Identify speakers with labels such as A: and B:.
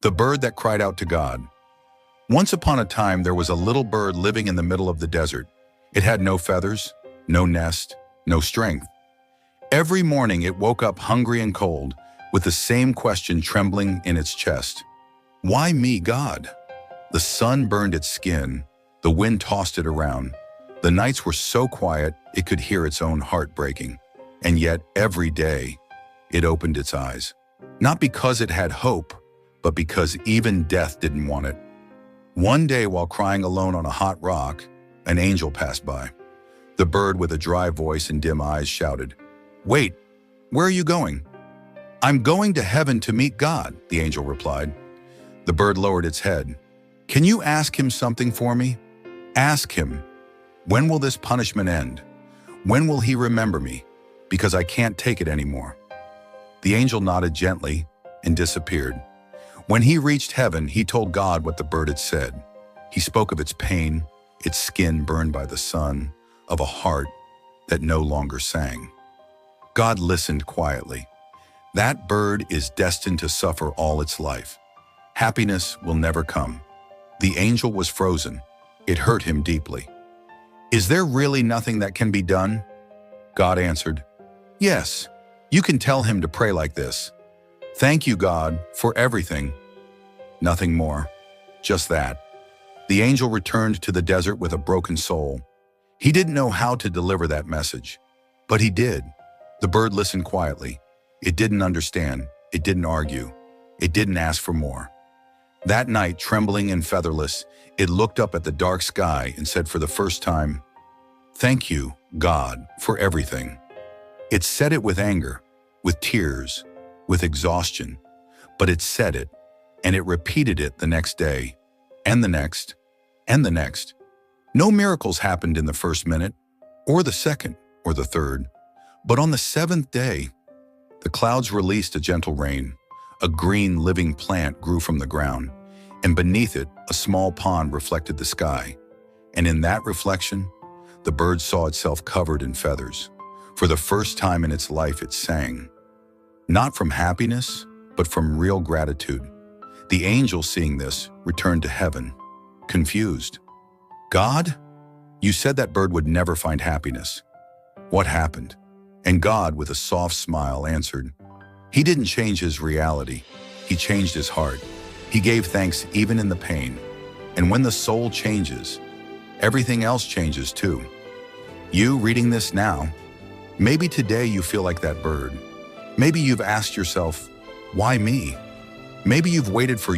A: The bird that cried out to God. Once upon a time, there was a little bird living in the middle of the desert. It had no feathers, no nest, no strength. Every morning it woke up hungry and cold, with the same question trembling in its chest. Why me, God? The sun burned its skin, the wind tossed it around. The nights were so quiet it could hear its own heart breaking. And yet every day it opened its eyes. Not because it had hope, but because even death didn't want it. One day, while crying alone on a hot rock, an angel passed by. The bird with a dry voice and dim eyes shouted, "Wait, where are you going?" "I'm going to heaven to meet God," the angel replied. The bird lowered its head. "Can you ask him something for me? Ask him, when will this punishment end? When will he remember me? Because I can't take it anymore." The angel nodded gently and disappeared. When he reached heaven, he told God what the bird had said. He spoke of its pain, its skin burned by the sun, of a heart that no longer sang. God listened quietly. That bird is destined to suffer all its life. Happiness will never come. The angel was frozen. It hurt him deeply. "Is there really nothing that can be done?" God answered, "Yes, you can tell him to pray like this. Thank you, God, for everything." Nothing more, just that. The angel returned to the desert with a broken soul. He didn't know how to deliver that message, but he did. The bird listened quietly. It didn't understand. It didn't argue. It didn't ask for more. That night, trembling and featherless, it looked up at the dark sky and said for the first time, "Thank you, God, for everything." It said it with anger, with tears, with exhaustion, but it said it, and it repeated it the next day, and the next, and the next. No miracles happened in the first minute, or the second, or the third, but on the seventh day, the clouds released a gentle rain. A green living plant grew from the ground, and beneath it, a small pond reflected the sky. And in that reflection, the bird saw itself covered in feathers. For the first time in its life, it sang. Not from happiness, but from real gratitude. The angel, seeing this, returned to heaven, confused. "God, you said that bird would never find happiness. What happened?" And God, with a soft smile, answered, "He didn't change his reality. He changed his heart. He gave thanks even in the pain. And when the soul changes, everything else changes too." You reading this now, maybe today you feel like that bird. Maybe you've asked yourself, why me? Maybe you've waited for